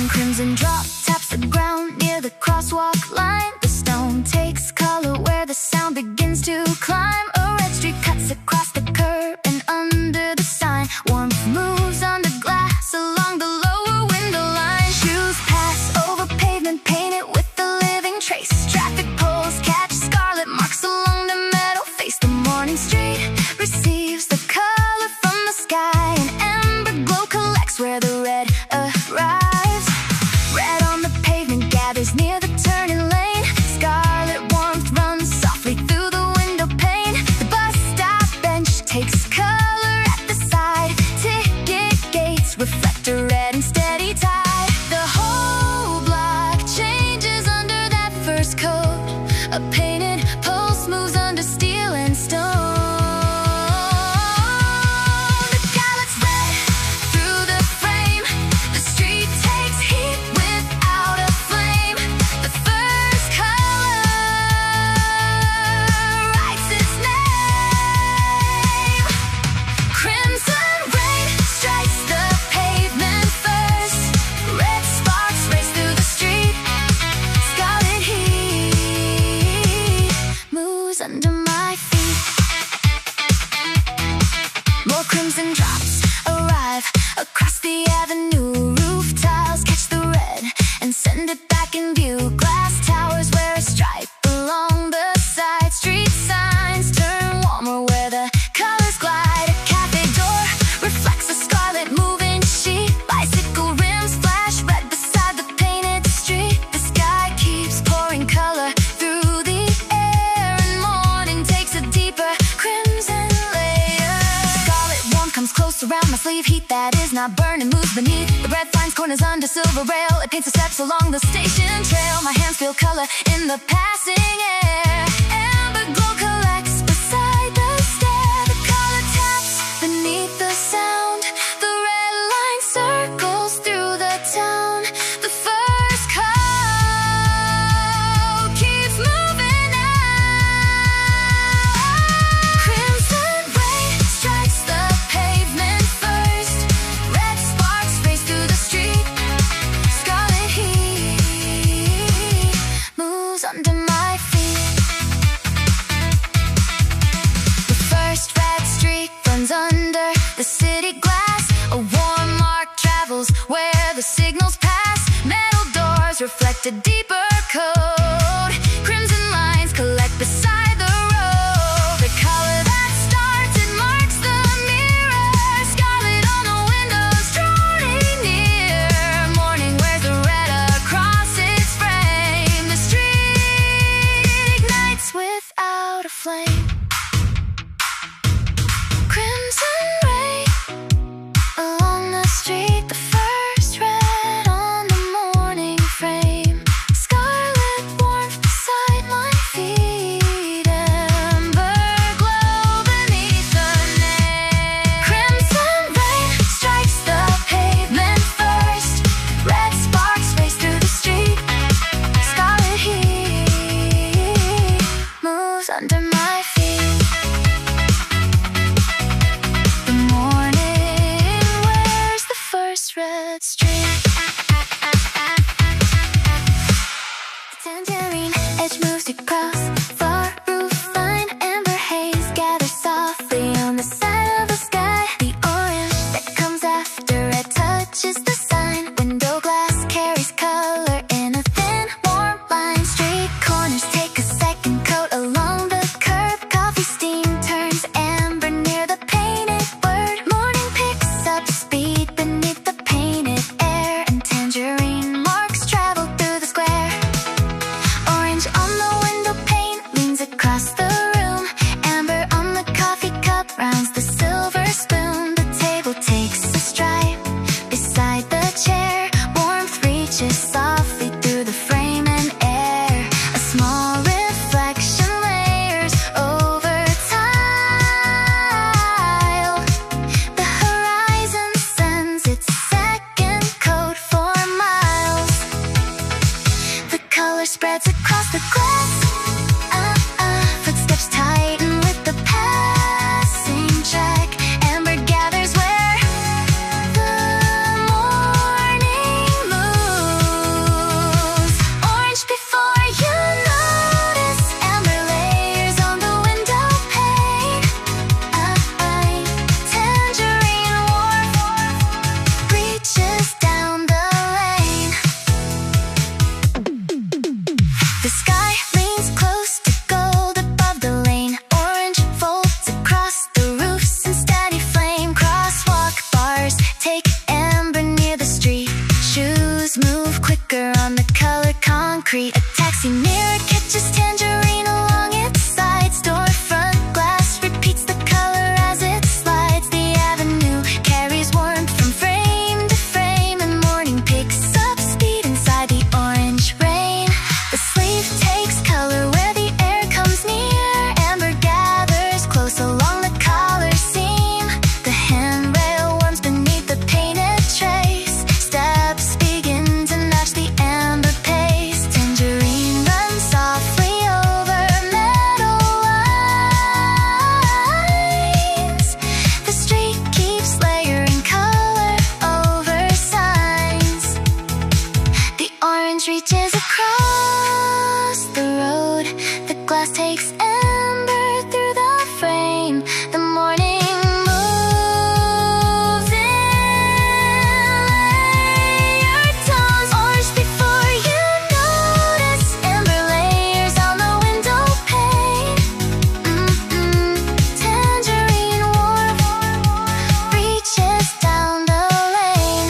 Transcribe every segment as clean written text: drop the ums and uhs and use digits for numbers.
One crimson drop taps the ground near the crosswalk line. The stone takes color where the sound begins to climb. A red streak cuts across the curb and under the sign. Warmth moves on the glass along the lower window line. Shoes pass over pavement painted with a living trace. Traffic poles catch scarlet marks along the metal face. The morning street receives the color from the sky. An amber glow collects where the red arrives. Red on the pavement gathers near the turning lane. Scarlet warmth runs softly through the window pane. The bus stop bench takes color at the side. Ticket gates reflect a red and steady tide. The whole block changes under that first coat. A painted pulse moves under steel and stone. The gallop's red through the frame. The street takes heat without a flame. The first color writes its name. Crimson rain strikes the pavement first. Red sparks race through the street. Scarlet heat moves under my feet. More crimson drops arrive across the avenue. Roof tiles catch the red and send it back in view. Glass towers wear a stripe along the side. Street signs turn warmer where the colors glide. A cafe door reflects a scarlet moving sheet. Bicycle rims flash red beside the painted street. The sky keeps pouring color through the air, and morning takes a deeper crimson layer. Scarlet warmth comes close around my sleeve. Heat that is not burning moves beneath. The red finds corners under silver rail. It paints the steps along the station trail. My hands feel color in the passing air. Amber glow collects beside the stair. The color taps beneath the sound. The red line circles through the town. The first call keeps moving out. Crimson rain strikes the pavement first. Red sparks race through the street. Scarlet heat moves under my feet. The first red streak runs under the city glass. A warm mark travels where the signals pass. Metal doors reflect a deeper code. Crimson lines collect beside the road. The color that starts, it marks the mirror. Scarlet on the windows, drawing near. Morning wears the red across its frame. The street ignites without a flame. Crimson rain along the street. The first red on the morning frame. Scarlet concrete. A taxi mirror catches tangerine along its side. Storefront glass repeats the color as it slides. The avenue carries warmth from frame to frame, and morning picks up speed inside the orange rain. The sleeve takes color where the air comes near. Amber gathers close along the collar seam. The handrail warms beneath the painted trace. Steps begin to match the amber pace. Tangerine runs softly over meadow lines. The street keeps layering color over signs. The orange reaches across the road. The glass takes amber through the frame. The morning moves in layered tones. Orange before you notice. Amber layers on the window pane. Tangerine warm reaches down the lane.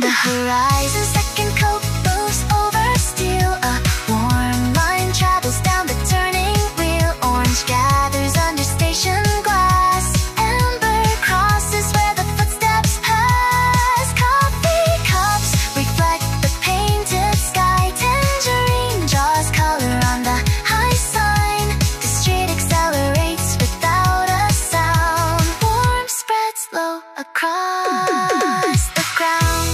The horizon's second coat moves over steel. A warm line travels down the turning wheel. Orange gathers under station glass. Amber crosses where the footsteps pass. Coffee cups reflect the painted sky. Tangerine draws color on the high sign. The street accelerates without a sound. Warmth spreads low across the ground.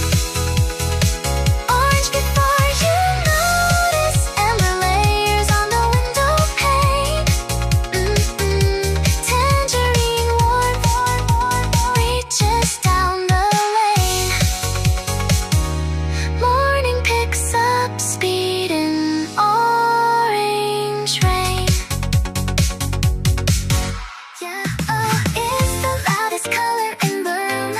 Orange before you notice. Amber layers on the window pane. Tangerine warm reaches down the lane. Morning picks up speed in orange rain. Yellow is the loudest color in the room.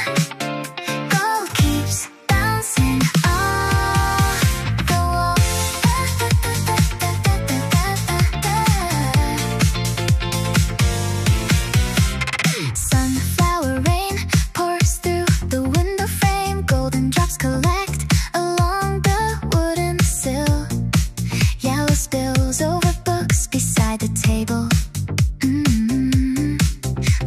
Gold keeps bouncing off the wall. Sunflower rain pours through the window frame. Golden drops collect along the wooden sill. Yellow spills over books beside the table.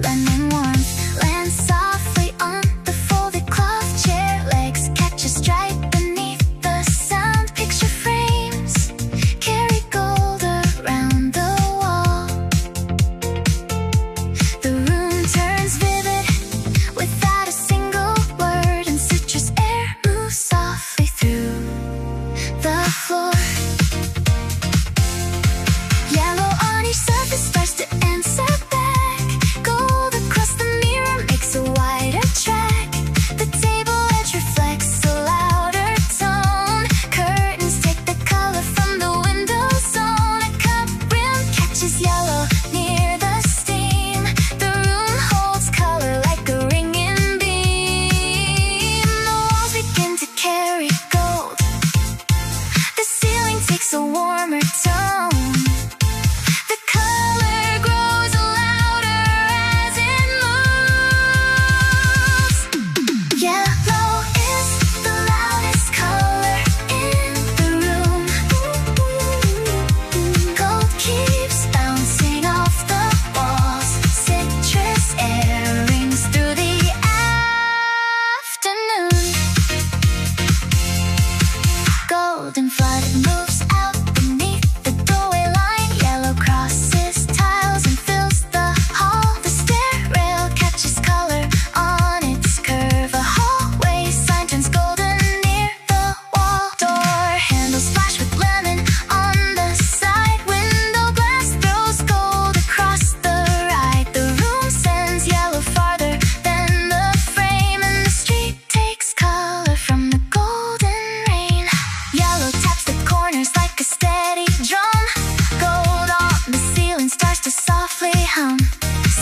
Lemon warmth lands softly on the folded cloth chair. Legs catch a stripe beneath the sound. Picture frames carry gold around the wall. The room turns vivid without a single word, and citrus air moves softly through the floor. Yellow on each surface starts to answer back. Gold across the mirror makes a wider track. The table edge reflects a louder tone. Curtains take the color from the window zone. A cup rim catches yellow near the steam. The room holds color like a ringing beam. The walls begin to carry gold. The ceiling takes a warmer tone. The color grows louder as it moves. Yellow is the loudest color in the room. Gold keeps bouncing off the walls. Citrus air rings through the afternoon. Golden flood moves out beneath the doorway line. Yellow crosses tiles and fills the hall. The stair rail catches color on its curve. A hallway sign turns golden near the wall. Door handles flash with lemon on the side. Window glass throws gold across the ride. The room sends yellow farther than the frame, and the street takes color from the golden rain. Yellow taps the corners like a steady drum. Gold on the ceiling starts to softly hum.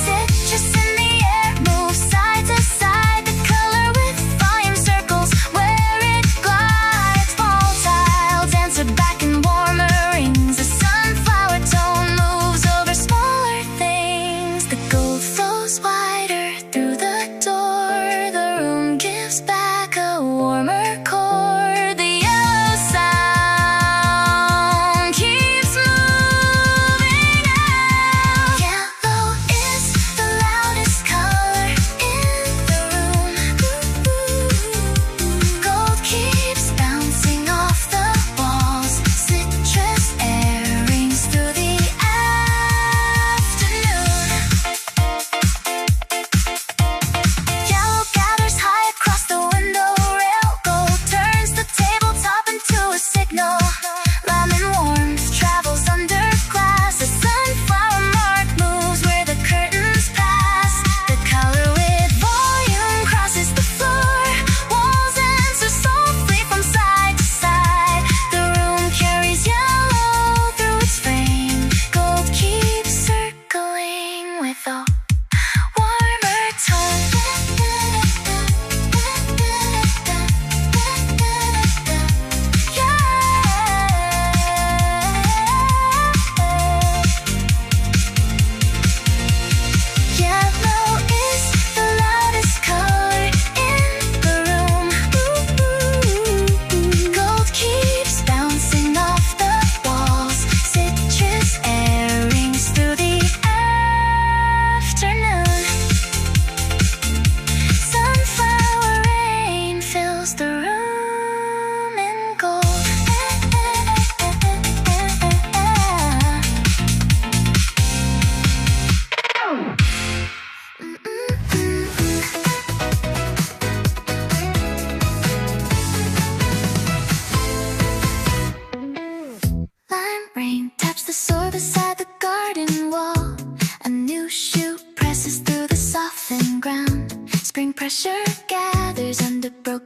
Citrus in the air moves side to side. The color with volume circles where it glides. Fall tiles answer back in warmer rings. A sunflower tone moves over smaller things. The gold flows wider through the door. The room gives back a warmer core. The yellow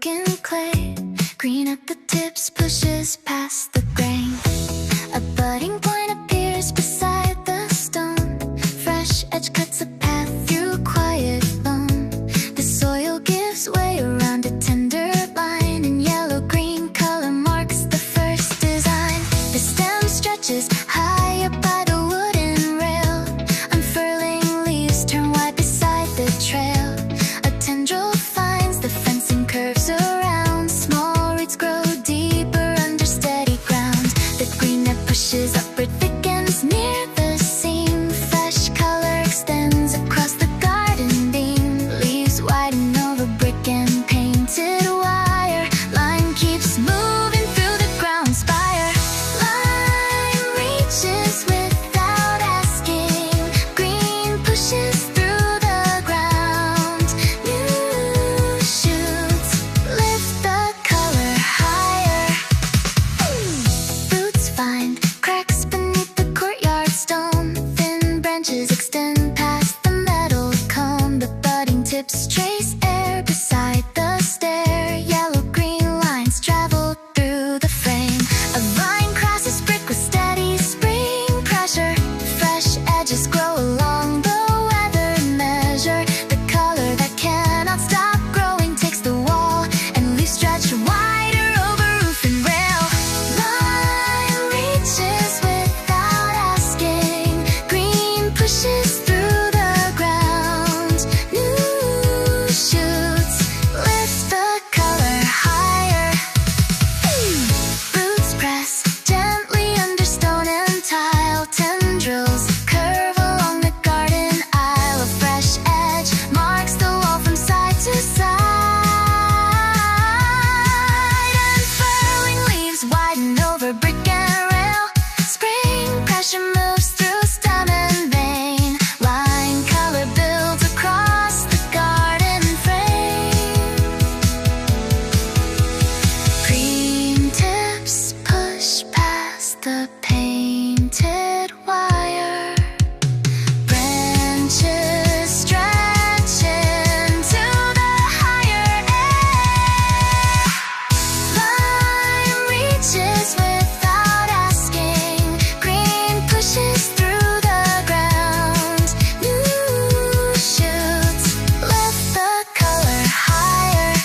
broken clay. Green at the tips pushes past the grain. A budding point appears beside the stone. Fresh edge cuts a path through quiet loam. The soil gives way around a tender line, and yellow-green color marks the first design. The stem stretches high up by the wooden rail. Unfurling leaves turn white beside the trail. A tendril finds the fence and curves around. Small roots grow deeper under steady ground. The green net pushes upward, thickens near the seam. Fresh color extends across the garden beam. Leaves widen over brick and painted wire. Line keeps moving through the ground spire. Line reaches without asking. Green pushes through the ground. New shoots lift the color higher. Roots find cracks beneath the courtyard stone. Thin branches extend past the metal cone. The budding tips trace air beside the stair. Yellow-green lines travel through the frame. A vine crosses brick with steady spring pressure. Fresh edges grow along the weathered measure. The color that cannot stop growing takes the wall, and leaves stretch wider over roof and rail. Line reaches without asking. Green pushes through the ground. New shoots lift the color higher. Roots press gently under stone and tile. Tendrils curve along the garden aisle. A fresh edge marks the wall from side to side. Unfurling leaves widen over brick and rail. Spring pressure moves through stem and vein. Line color builds across the garden frame. Green tips push past the painted wire. Branches stretch into the higher air. Line reaches without asking. Green pushes through the ground. New shoots lift the color higher.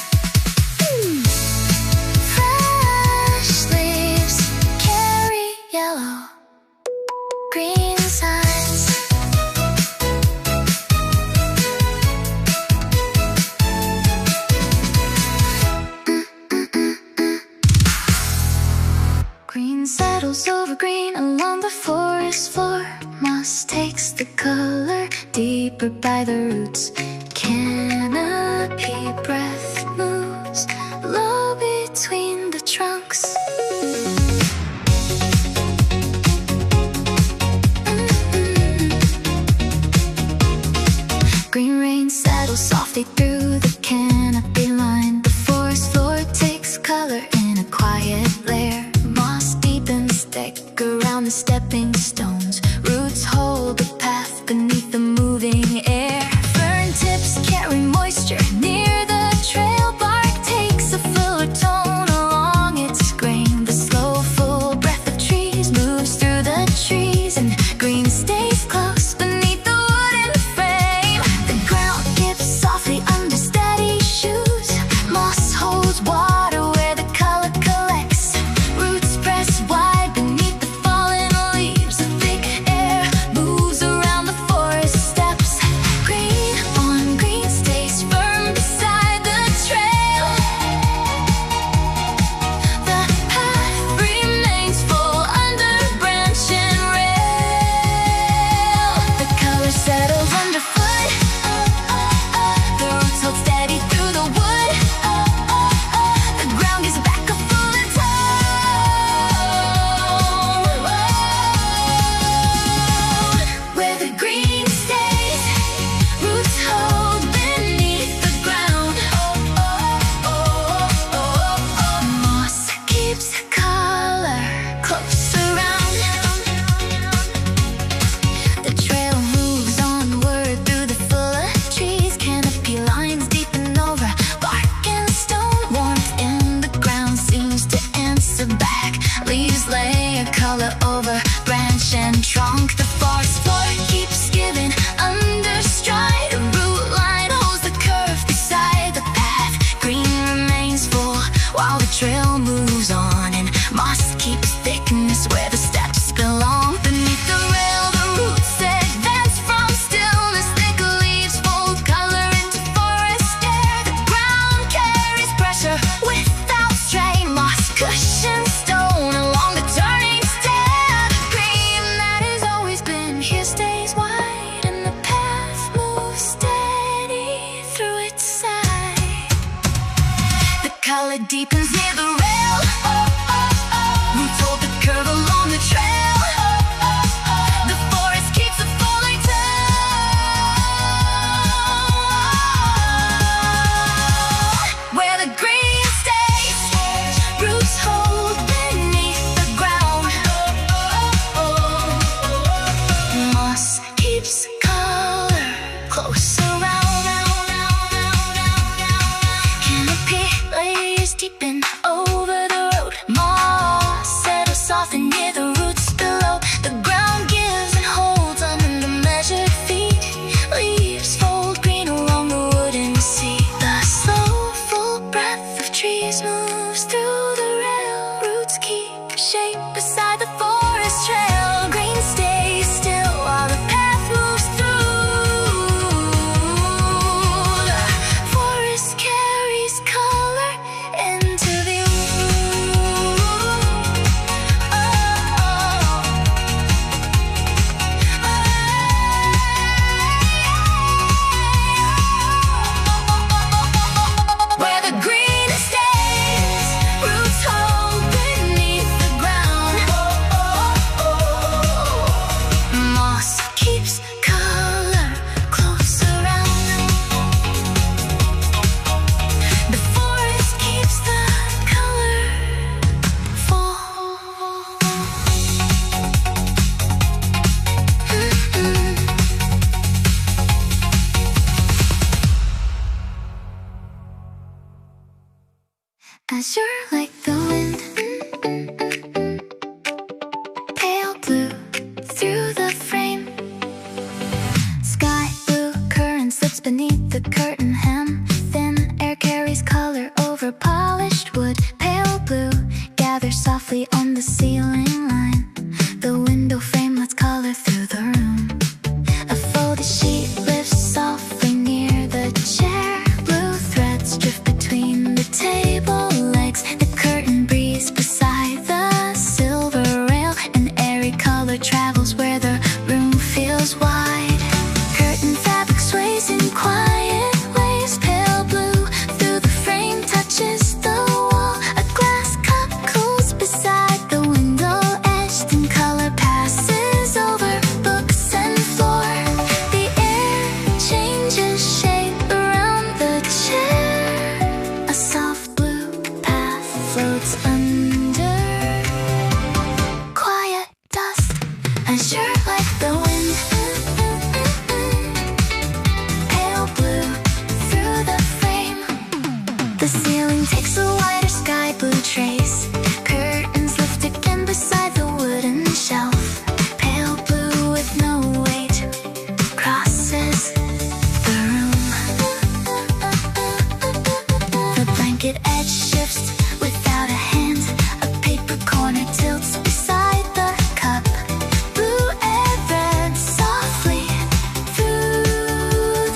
Fresh leaves carry yellow, green signs. Green settles over green along the forest floor. Moss takes the color deeper by the roots. Canopy breath moves low between the trunks. Green rain settles softly through the canopy line. The forest floor takes color in a quiet layer. Moss deepens, deck around the stepping stones. Roots hold the path beneath the moving air. Fern tips carry moisture near the trail. Bark takes a fuller tone along its grain. The slow, full breath of trees moves through the trees, and green stays close beneath the wooden frame. The ground gives softly under steady shoes. Moss holds water where the color collects. Roots press wide beneath the fallen while the trail moves on, and moss keeps thickness where the steps belong. Beneath the rail, the roots advance from stillness. Thick leaves fold color into forest air. The ground carries pressure without strain. Moss cushions stone along the turning stair. Green that has always been here stays wide, and the path moves steady through its side. The color deepens near the rail. Roots hold the curve along the trail. The forest keeps a falling tale. Where the green stays, roots hold beneath the ground. Moss keeps color close around. Canopy layers deepen over the road. Moss settles soften near the roots below. The ground gives and holds under measured feet. Leaves fold green along the wooden seat. The slow full breath of trees moves through the rail. Roots keep shape beside the forest trail. Green stays still while the path moves through. The forest carries color into view. Where the green stays, roots hold beneath the ground. Moss keeps color close around. The forest keeps the color full. Azure like the wind, pale blue through the frame. Sky blue current slips beneath the curtain hem. Thin air carries color over polished wood. Pale blue gathers softly on the ceiling line. The window frame lets color through the room. A folded sheet lifts softly near the chair. Blue threads drift between the table legs. The curtain breeze beside the silver rail. An airy color travels where the room feels wide. Curtain fabric sways in quiet ways. Pale blue through the frame touches the wall. A glass cup cools beside the window edge. Thin color passes over books and floor. The air changes shape around the chair. A soft blue path floats under. Quiet dust, azure like the wind. Pale blue through the frame. The ceiling takes a wider sky blue trace. Curtains lift again beside the wooden shelf. Pale blue with no weight crosses the room. The blanket edge shifts without a hand. A paper corner tilts beside the cup. Blue air threads softly through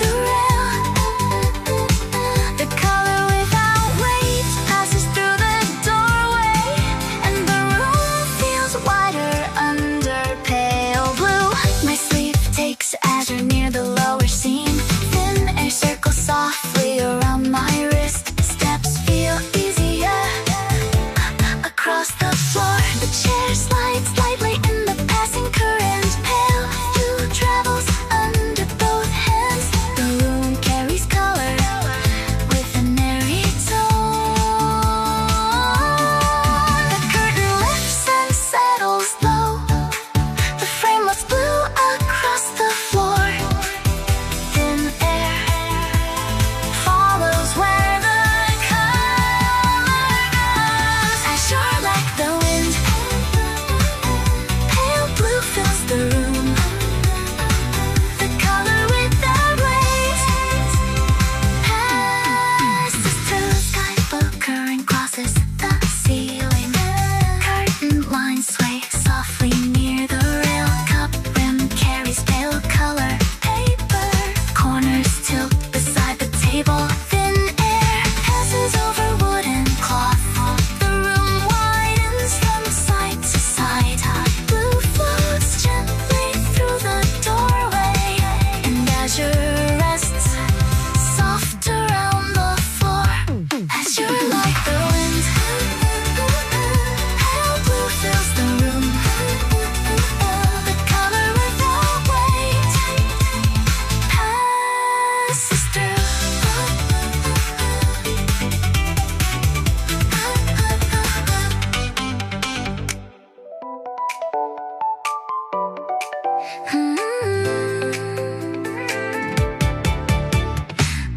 the rail. The color without weight passes through the doorway, and the room feels wider under pale blue. My sleeve takes azure near the lower seam. Thin air circles softly around my wrist. Steps feel easier crosses the ceiling. Curtain lines sway softly near the rail. Cup rim carries pale color paper. Corners tilt beside the table. Thin air passes over wooden cloth. The room widens from side to side. Blue floats gently through the doorway, and azure rests soft around the floor. Azure like the wind. Pale blue fills the room. The color without weight passes through.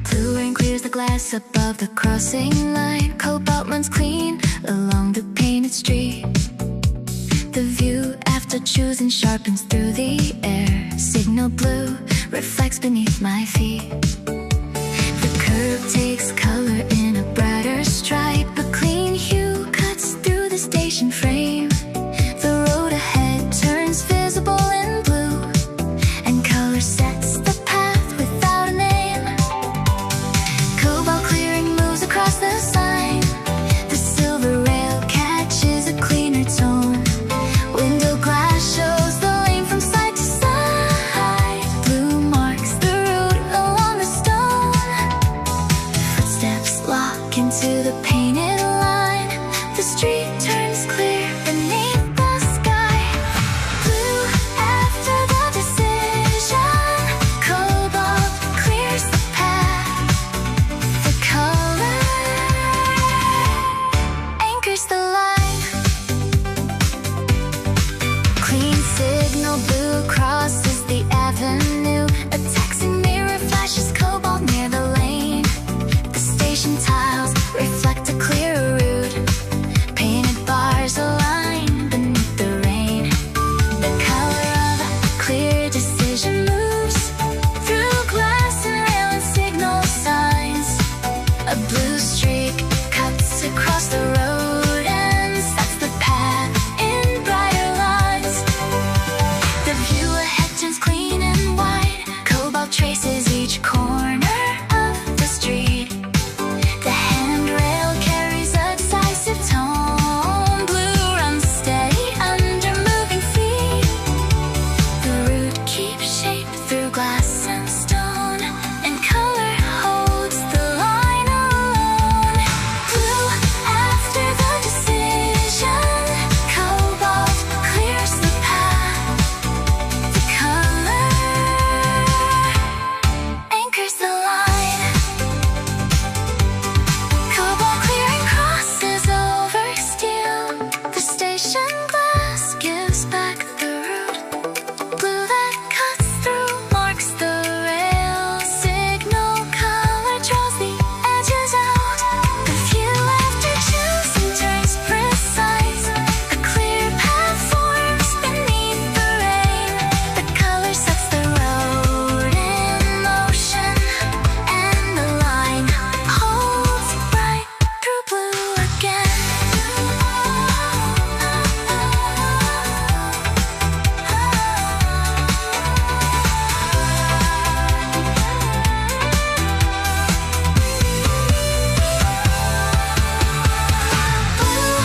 Blue rain clears the glass above the crossing line. Cobalt runs clean along the painted street. The view after choosing sharpens through the air. Signal blue reflects beneath my feet. The curb takes color in a brighter stripe. A clean hue cuts through the station frame. The road ahead turns visible in blue, and color sets the path without a name. Cobalt clearing moves across the sign. The silver rail catches a cleaner tone. Window glass shows the lane from side to side. Blue marks the route along the stone. Footsteps lock into the painted line. The street turns clear beneath the sky. Blue after the decision. Cobalt clears the path. The color anchors the line. Clean signal blue crosses the avenue. A taxi mirror flashes cobalt near the lane. The station tiles reflect a clearer route. Painted bars align beneath the rain. The color of a clear decision moves through glass and rail and signal signs. A blue streak cuts across the road and sets the path in brighter lines. The view ahead turns clean and wide. Cobalt traces each corner of the street. The handrail carries a decisive tone. Blue runs steady under moving feet. The route keeps shape through glass and stone, and color holds the line alone. Blue after the decision. Cobalt clears the path. The color anchors the line. Cobalt clearing crosses over steel. The station glass gives back the route. Blue that cuts through marks the rail. Signal color draws the edges out. The view after choosing turns precise. A clear path forms beneath the rain. The color sets the road in motion, and the line holds bright through blue again. Blue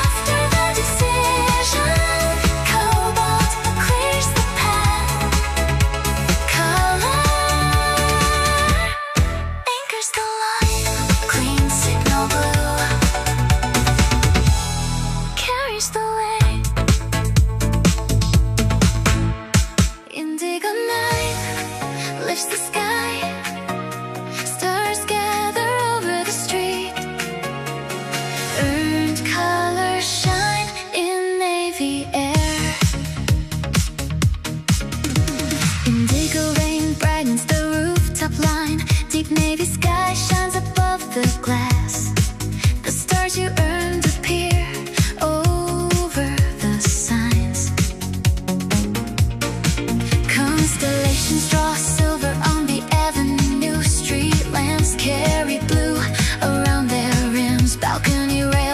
after the decision. Cobalt clears the path. The color anchors the line. Clean signal blue carries the way. Indigo night lifts the sky. Stars gather over the street. Earned colors shine in navy air. Indigo rain brightens the rooftop line. Deep navy sky shines above the glass. The stars you earned appear over the signs. Constellations draw silver on the avenue. Street lamps carry blue around their rims. Balcony rays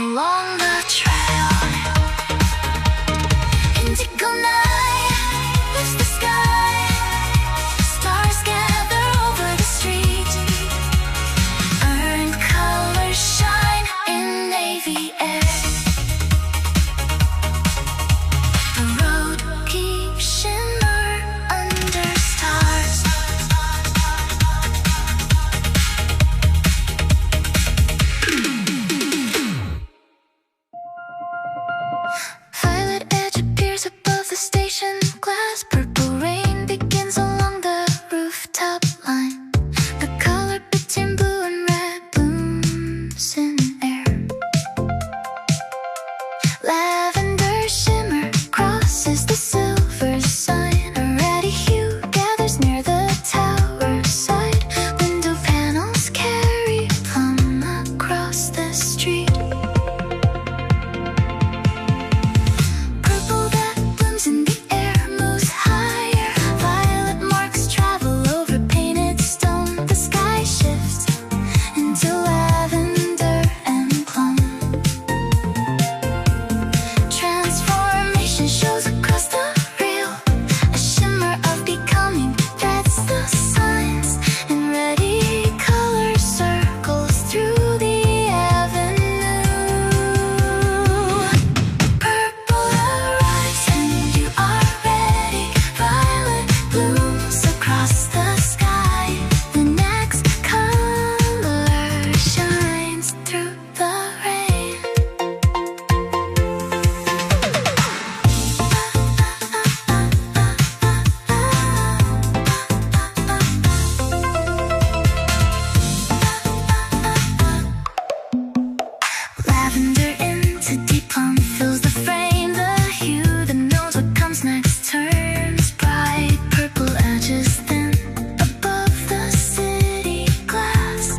along the trail. Indigo night lifts the sky. Stars gather over the street. Earned colors shine in navy air. The road keeps shimmer under stars. Violet edge appears above the station glass. Purple rain begins along the rooftop line. The color between blue and red blooms in air. Lavender shimmer crosses the silver sign. A ruddy hue gathers near the tower side. Window panels carry plum across the street. Purple that blooms in the air moves higher. Violet marks travel over painted stone. The sky shifts into lavender and plum. Transformation shows across the rail. A shimmer of becoming threads the signs. And ready color circles through the avenue. Purple arrives and you are ready. Violet blooms across the sky. The next color shines through the rain. Lavender into deep plum fills the frame. The hue that knows what comes next turns bright. Purple edges thin above the city glass.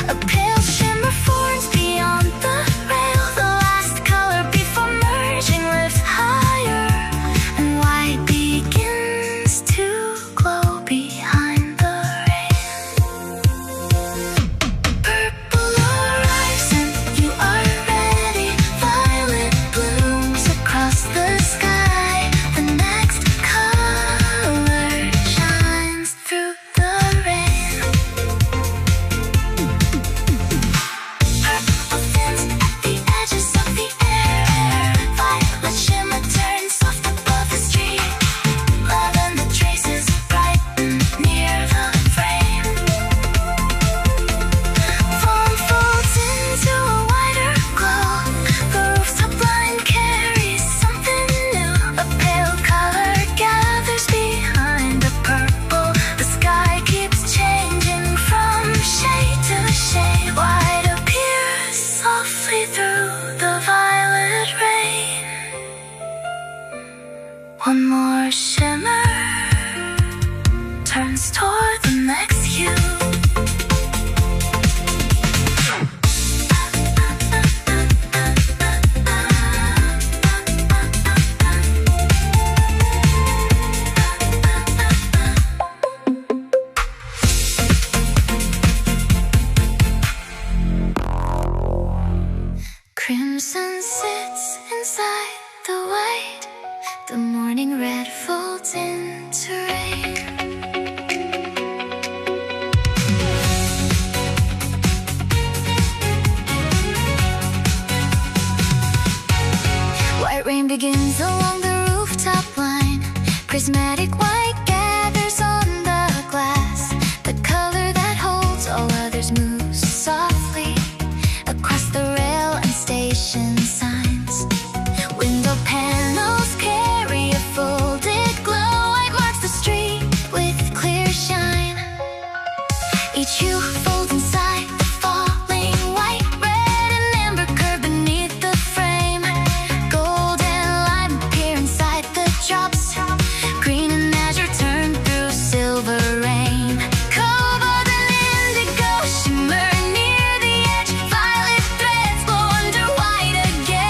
A pale shimmer forms beyond the rail. The last color before merging lifts higher. And white begins to glow behind the rain. Purple arrives and you are ready. Violet blooms across the sky. The next color shines through the rain. Purple thins at the edges of the air. Violet shimmer turns soft above the street. Lavender traces brighten near the frame. Foam folds into a wider glow. The rooftop line carries something new. A pale color gathers behind the purple. The sky keeps changing from shade to shade. White appears softly through the violet rain. One more shimmer turns toward the next hue. Crimson sits inside the white. The morning red folds into rain. White rain begins along the rooftop line. Prismatic white gathers on the glass. The color that holds all others moves softly across the rail and station signs. Window panels carry a folded glow. White marks the street with clear shine. Each hue folds inside the falling white. Red and amber curve beneath the frame. Gold and lime appear inside the drops. Green and azure turn through silver rain. Cobalt and indigo shimmer near the edge. Violet threads glow under white again.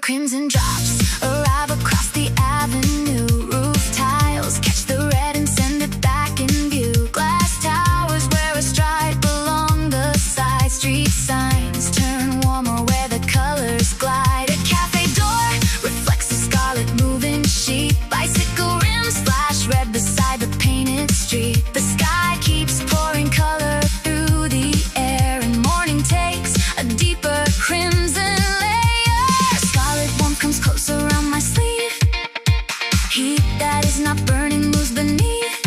crimson drops arrive across the avenue. Roof tiles catch the red and send it back in view. Glass towers wear a stripe along the side. Street signs turn warmer where the colors glide. A cafe door reflects the scarlet moving sheet. Bicycle rims flash red beside the painted street. The sky keeps pouring color through the air, and morning takes a deeper crimson layer. Scarlet warmth comes close around my sleeve. Heat that is not burning moves beneath.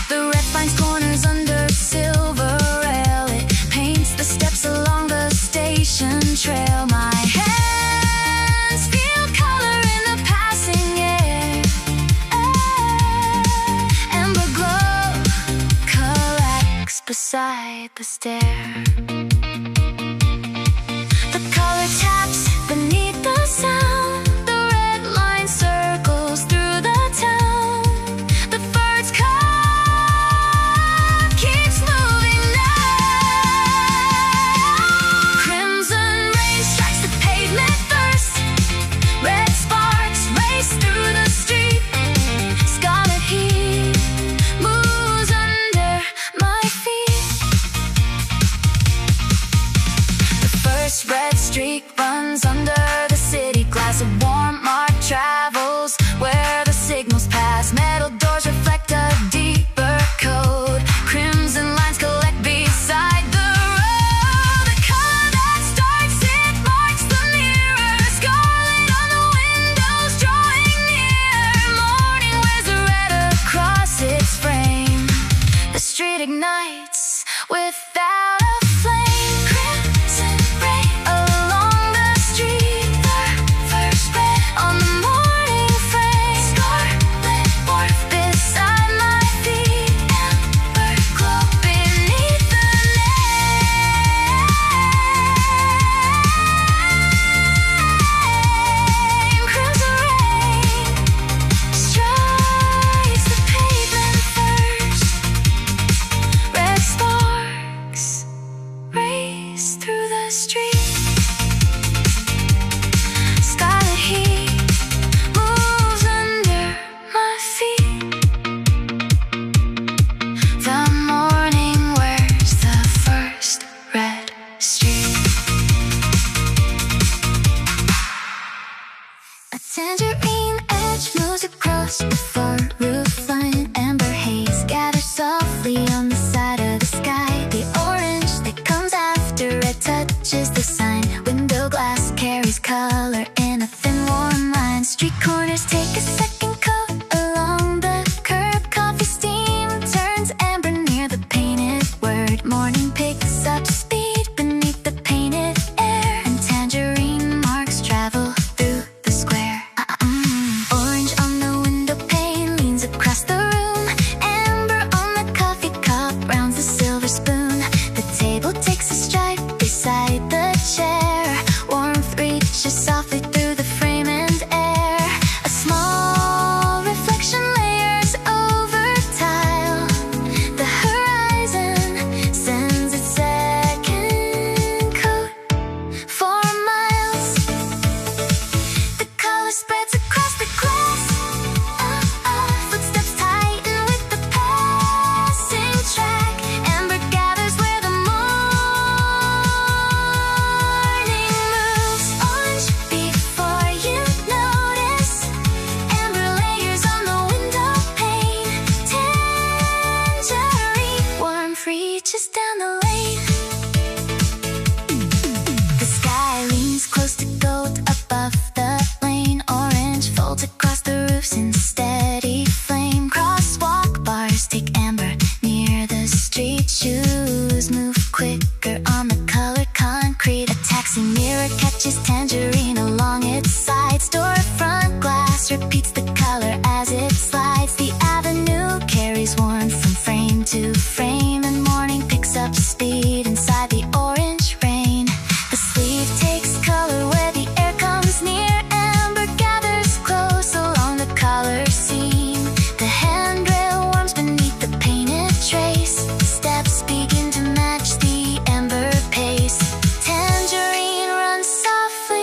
The red finds corners under silver rail. It paints the steps along the station trail. My hands feel color in the passing air. Amber glow collects beside the stair. The color taps beneath the sound. The red line circles through the town. The bird's call keeps moving now. Crimson rain strikes the pavement first. Red sparks race through the street. Scarlet heat moves under my feet. The first red streak runs under the city glass. A warm mark travels where the signals pass. Metal doors reflect a deeper code. Crimson lines collect beside the road. The color that starts it marks the mirror. Scarlet on the windows drawing near. Morning wears a red across its frame. The street ignites without a flame. Crimson rain along the street. The first red on the morning frame. Scarlet warmth beside my feet. Amber glow beneath the name. Crimson rain strikes the pavement first. Red sparks race through the street. Scarlet heat moves under my feet. The morning wears the first red streak. A tangerine edge moves across the far roof line. Amber haze gathers softly on the side of the sky. The orange that comes after it touches the sign. Window glass carries color in a thin warm line. Street corners take a second coat along the curb. Coffee steam turns amber near the painted word. Morning picks up speed beneath the painted air, and tangerine marks travel through the square. Orange on the window pane leans across the room. Amber on the coffee cup rounds the silver spoon. The table takes a stride beside the chair. Warmth reaches softly through the frame and air. A small reflection layers over tile. The horizon sends its second coat for miles. The color spreads across the glass. Footsteps tighten with the passing track. Amber gathers where the morning moves. Orange before you notice. Amber layers on the window pane. Tangerine warmth reaches down the lane. The sky leans close to gold above the lane. Orange folds across the roofs in steady flame. Crosswalk bars take amber near the street. Shoes move quicker on the colored concrete. A taxi mirror catches tangerine along its side. Storefront glass repeats the color as it slides. The avenue carries warmth from frame to frame, and morning picks up speed inside the orange rain. The sleeve takes color where the air comes near. Amber gathers close along the color seam. The handrail warms beneath the painted trace. Steps begin to match the amber pace. Tangerine runs softly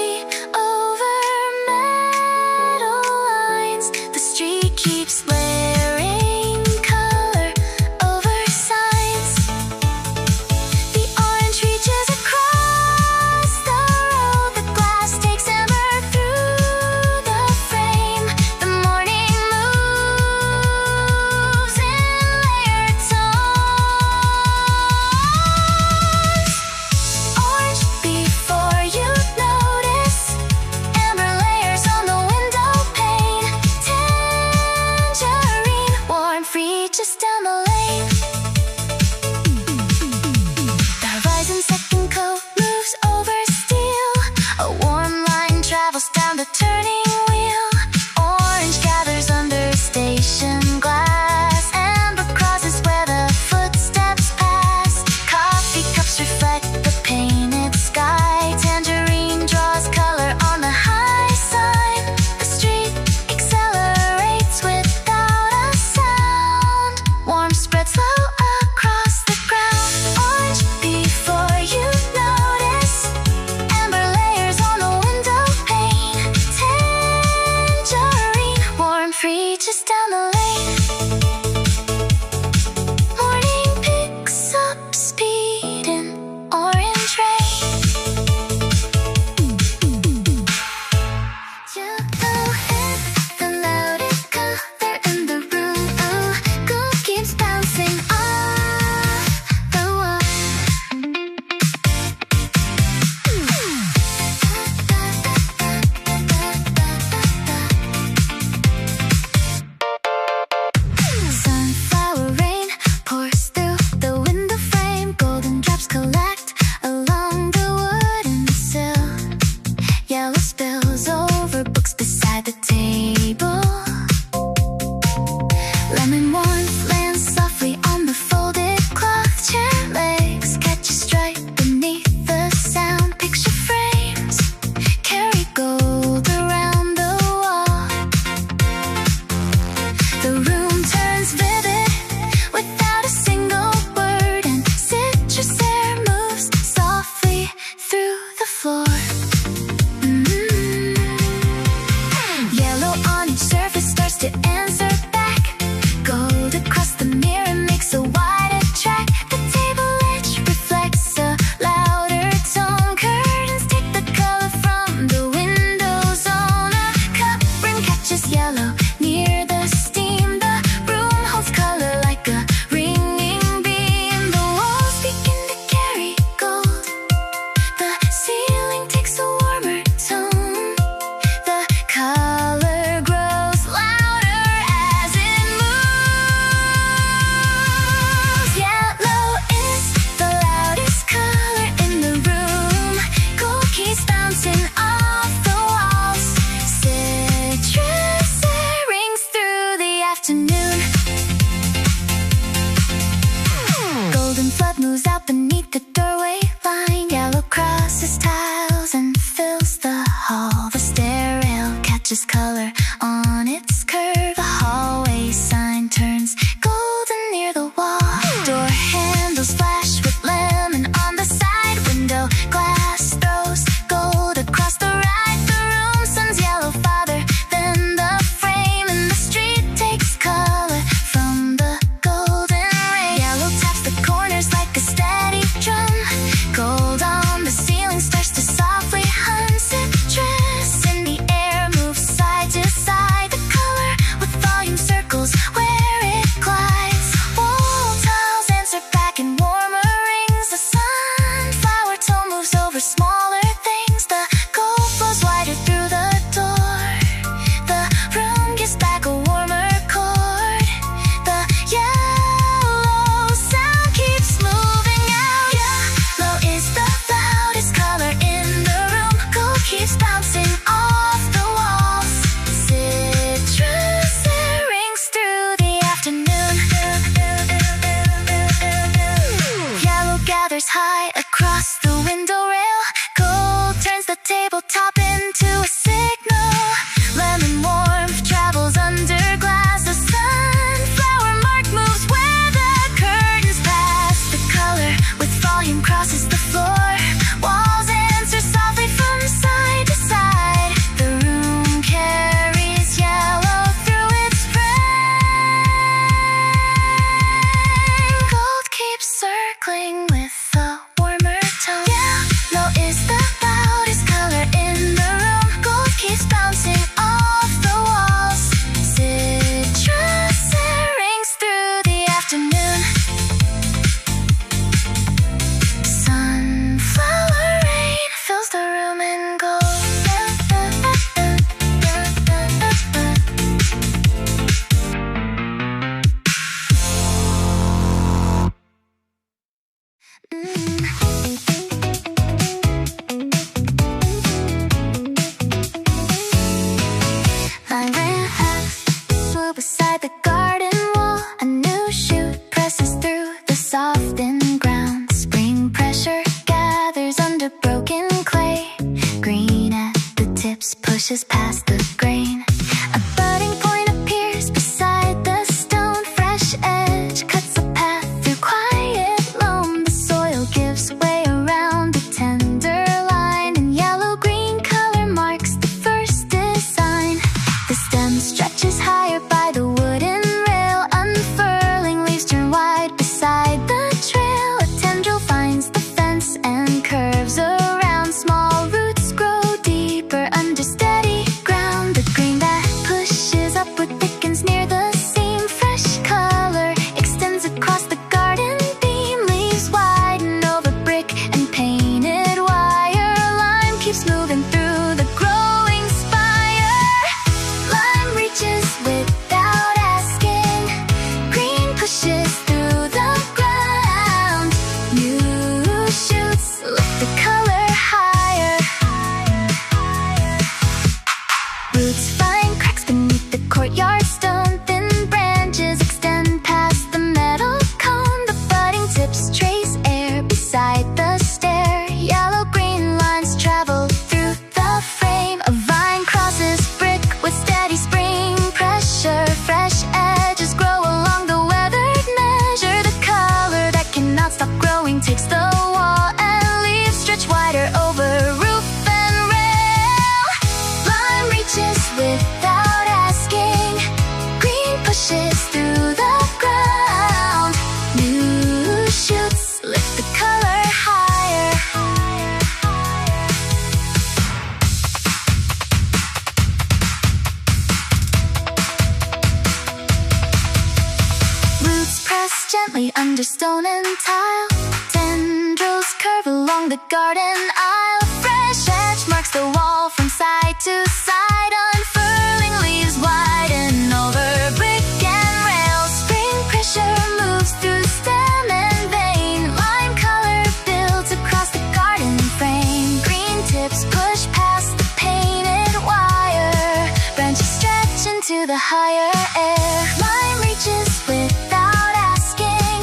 Green crosses the floor, walls answer softly from side to side. The room carries yellow through its frame. Gold keeps circling with a warmer tone. Yellow is the loudest color in the room. Gold keeps bouncing off the walls. Citrus rings through the afternoon. Sunflower rain fills the room in gold. I ran flew beside the garden wall. A new shoot presses through the softened ground. Spring pressure gathers under broken clay. Green at the tips pushes past the grain. A budding point appears beside the stone. Fresh edge cuts a path through quiet loam. The soil gives way around a tender line, and yellow-green color marks the first design. The stem stretches higher by the wooden rail. Unfurling leaves turn wide beside the trail. A tendril finds the fence and curves around. Small roots grow deeper under steady ground. The green that pushes upward thickens near the seam. Fresh color extends across the garden beam. Leaves widen over brick and painted wire. Lime keeps moving through the growing spire. Lime reaches without asking. Green pushes through the ground. New shoots lift the color higher. Roots find cracks beneath the courtyard stone. Thin branches extend past the metal cone. The budding tips trace air beside the stair. Yellow-green lines travel through the frame. A vine crosses brick with steady spring pressure. Fresh edges grow along the weathered measure. The color that cannot stop growing takes the wall, and leaves stretch wider over roof and rail. Lime reaches without asking. Green pushes through the ground. New shoots lift the color higher. Roots press gently under stone and tile. Tendrils curve along the garden aisle. Fresh edge marks the wall from side to side. Unfurling leaves widen over brick and rail. Spring pressure moves through stem and vein. Lime color builds across the garden frame. Green tips push past the painted wire. Branches stretch into the higher air. Lime reaches without asking.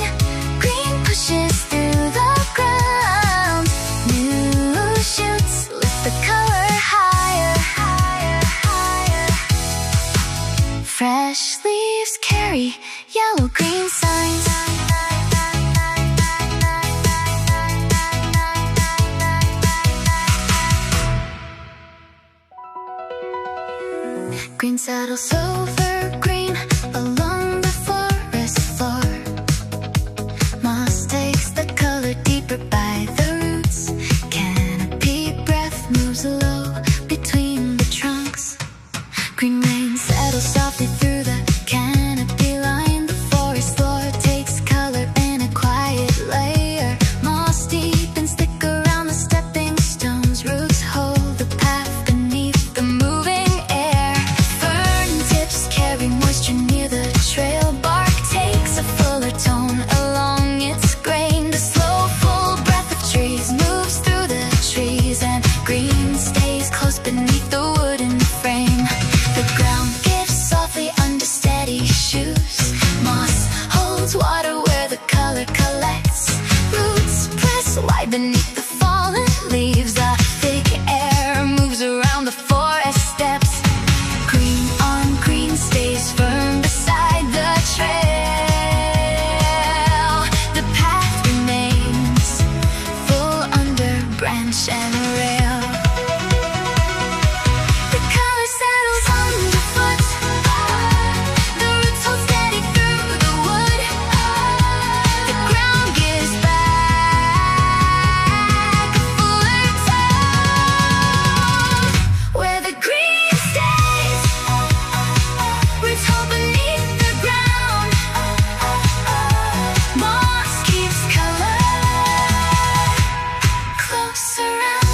Green pushes through the ground. New shoots lift the color higher. Fresh leaves carry yellow-green signs. Green settles over green along the forest floor. Moss takes the color deeper by the roots. Canopy breath moves low between the trunks. Green rain settles softly through the canopy line. The forest floor takes color in a quiet layer. Moss deepens thick around the stepping stones. Roots hold the path beneath the moving air. Fern tips carry moisture near the trail. Bark takes a fuller tone along its grain. The slow full breath of trees moves through the trees, and green stays close beneath the wooden frame. The ground gives softly under steady shoes. Moss holds water where the color collects. Roots press wide beneath the fallen leaves. A thick air moves around the forest steps. Green on green stays firm beside the trail. The path remains plush and real. The color settles underfoot. The roots hold steady through the wood. The ground gives back a fuller tone. Where the green stays, roots hold beneath the ground. Moss keeps color close around.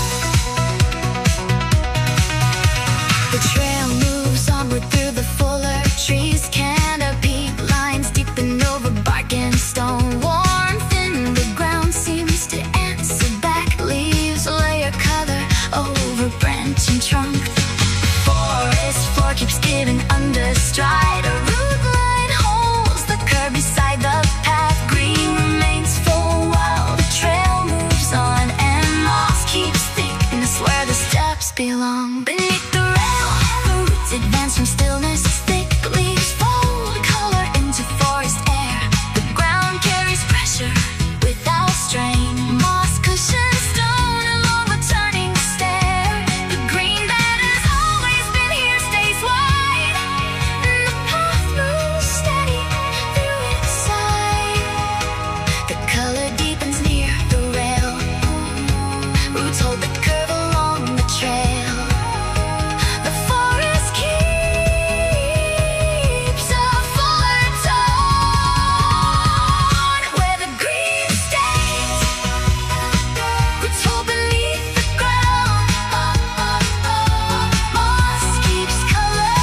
The trail moves onward through the fuller trees. Canopy lines deepen over bark and stone. Warmth in the ground seems to answer back. Leaves layer color over branch and trunk. Forest floor keeps giving understride. A root line holds the curb beside the path. Green remains full while the trail moves on, and moss keeps thickness where the steps belong. Beneath the rail, the roots advance from stillness. Thick leaves fold color into forest air. The ground carries pressure without strain. Moss cushions stone along the turning stair. The green that has always been here stays wide, and the path moves steady through its side. The color deepens near the rail. Roots hold the curve along the trail. The forest keeps a fuller tone. Where the green stays, roots hold beneath the ground. Moss keeps color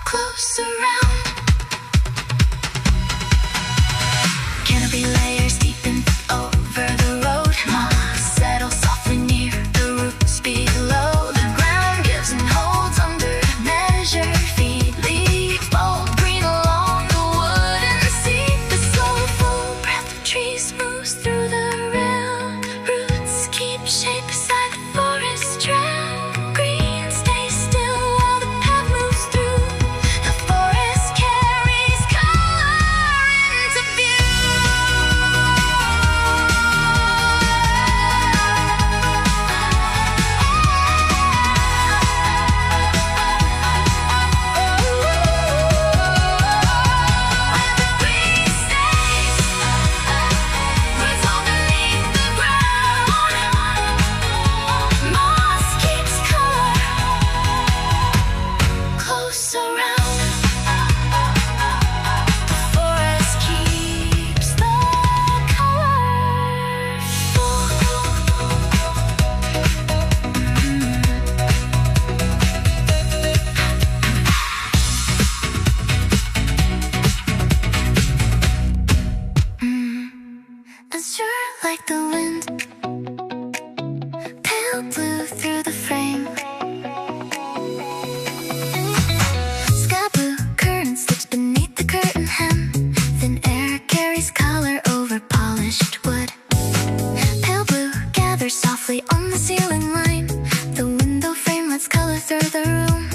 close around. Canopy layers deepen over the road. Moss settles softly near the roots below. The ground gives and holds under measured feet. Leaves bold green along the wooden seat. The soulful breath of trees moves through the rail. Roots keep shape beside the forest trail. Green stays still while the path moves through. The forest carries color into view. Where the green stays, roots hold beneath the ground. Moss keeps color close around. The forest keeps the color full. Azure like the wind, pale blue through the frame. Sky blue curtain stitched beneath the curtain hem. Thin air carries color over polished wood. Pale blue gathers softly on the ceiling line. The window frame lets color through the room.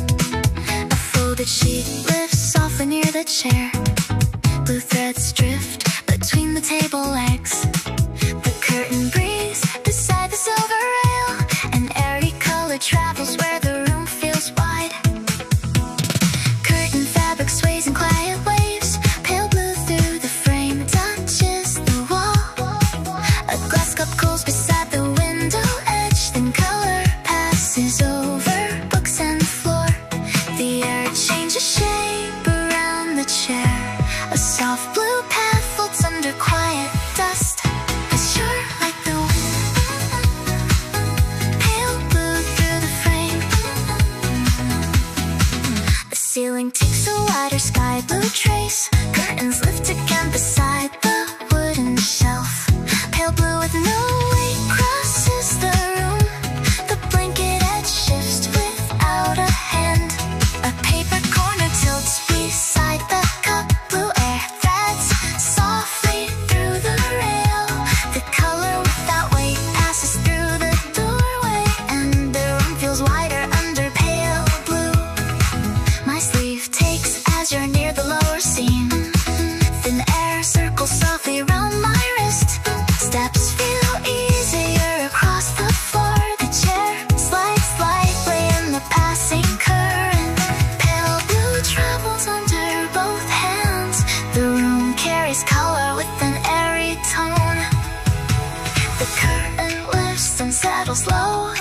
A folded sheet lifts softly near the chair. Blue threads drift between the table legs. The curtain breeze falls low.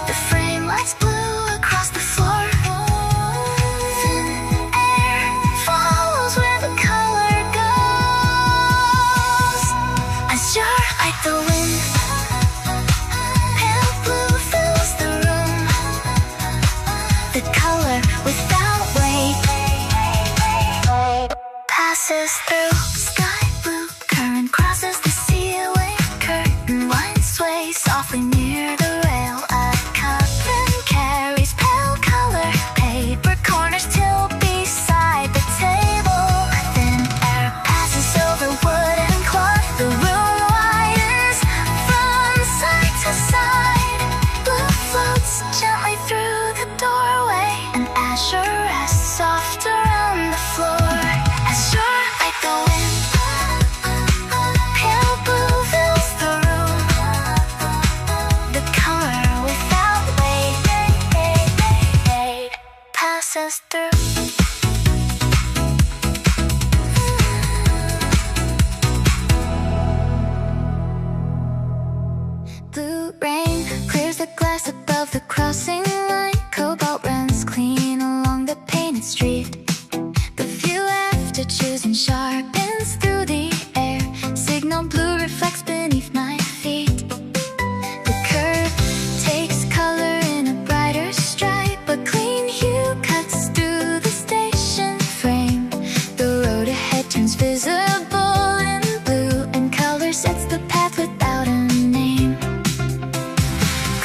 The frame lights blue across the floor. Thin air follows where the color goes. Azure like the wind, pale blue fills the room. The color without weight passes through. Sky blue current crosses the sea. Wave curtain lines sway softly near the rail. A coffin carries pale color paper corners till beside the table. Thin air passes over wood and cloth. The room widens from side to side. Blue floats gently through the doorway. An azure rests soft around the floor. Azure like the wind, pale blue fills the room. The color without weight passes through. Blue rain clears the glass above the crossing line. Cobalt runs clean along the painted street. The view after choosing sharpens through the air. Signal blue reflects beneath my feet. The curve takes color in a brighter stripe. A clean hue cuts through the station frame. The road ahead turns visible in blue, and color sets the path without a name.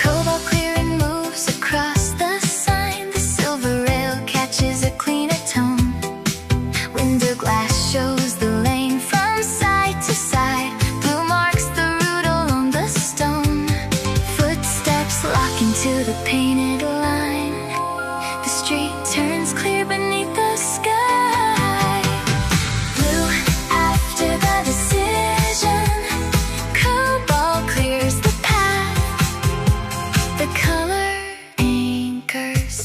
Cobalt clearing moves across the sign. The silver rail catches a cleaner tone. Window glass shows the lane from side to side. Blue marks the route along the stone. Footsteps lock into the painted line. The street turns clear beneath the sky. Blue after the decision. Cobalt clears the path. The color anchors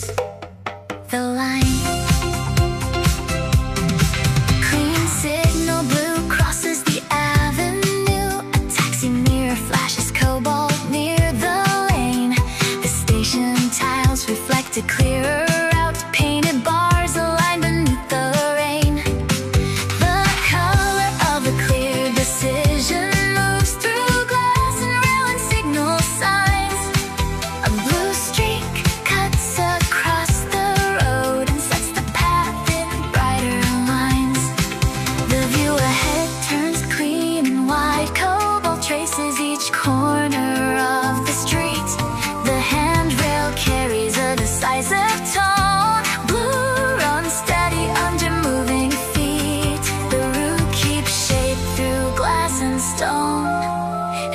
the line. Clean signal blue crosses the avenue. A taxi mirror flashes cobalt near the lane. The station tiles reflect a clearer route. Painted bars align beneath the rain. The color of a clear decision moves through glass and rail and signal signs. A blue streak cuts across the road and sets the path in brighter lines. The view ahead turns clean and wide. Cobalt traces each corner of the street. The handrail carries a decisive tone. Blue runs steady under moving feet. The route keeps shape through glass and stone,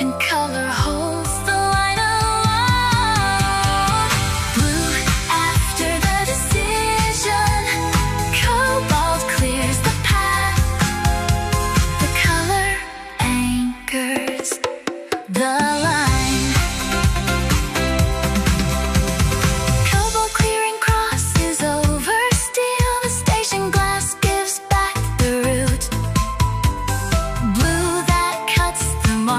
and color holds the line alone. Blue after the decision. Cobalt clears the path. The color anchors the line. Cobalt clearing crosses over steel. The station glass gives back the route. Blue that cuts the mark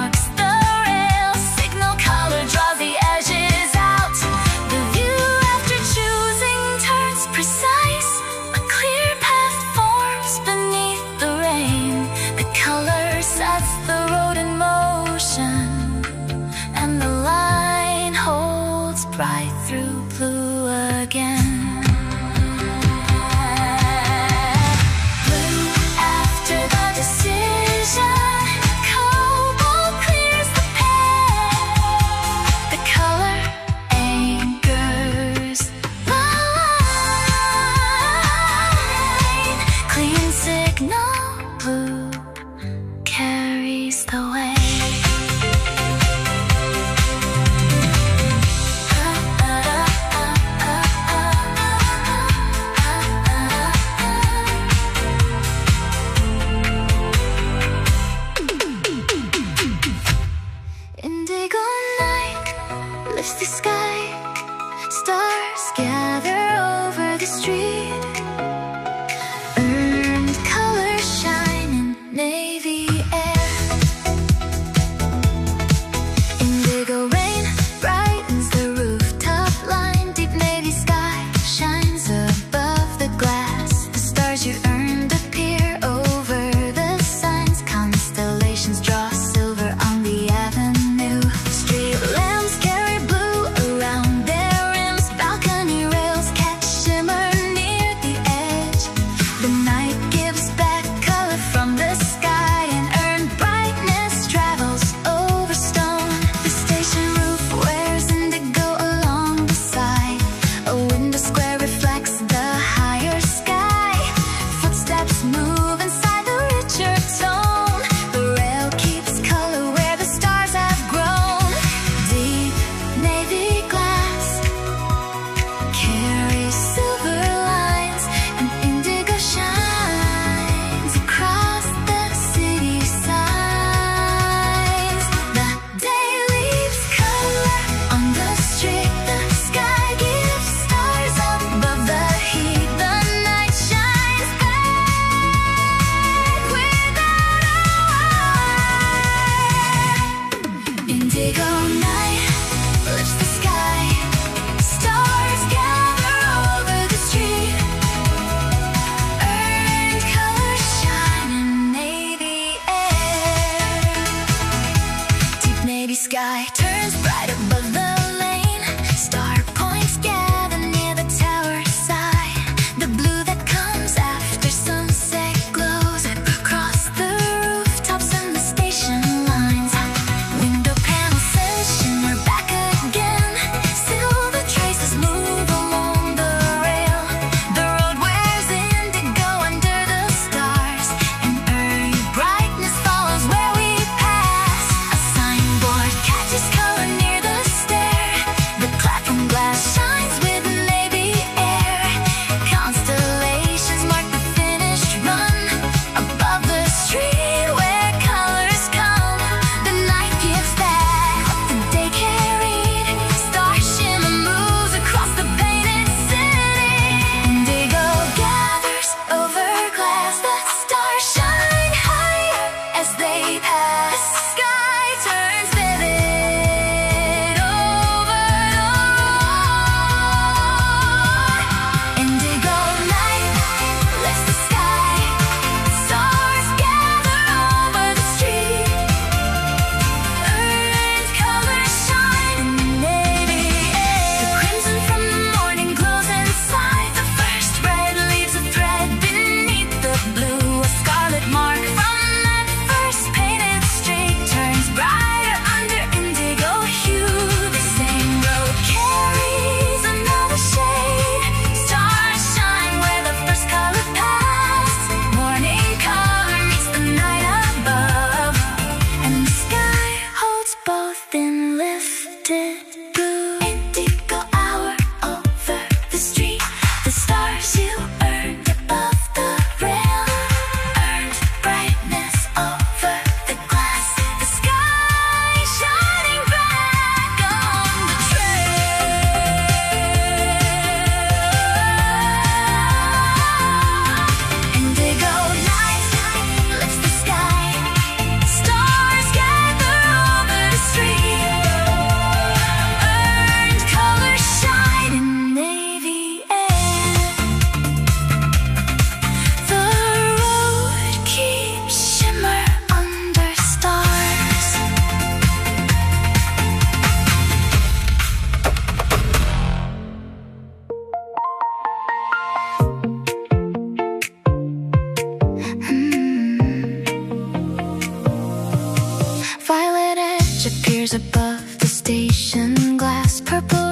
pass. Sky turns vivid over dawn. Indigo light lifts the sky. Stars gather over the street. Earth colors shine in the navy air. The crimson from the morning glows inside. The first red leaves a thread beneath the blue. A scarlet mark from that first painted streak turns brighter under indigo hue. The same road carries another shade. Stars shine where the first color passed. Morning color meets the night above, and the sky holds both in lifted blue. Indigo hour over the street. The stars you earned above the rail earned brightness over the glass. The sky shining back on the trail. Indigo light lifts the sky. Stars gather over the street. Earned colors shine in navy air. The road keeps shimmer under stars. Violet edge appears above the station glass. Purple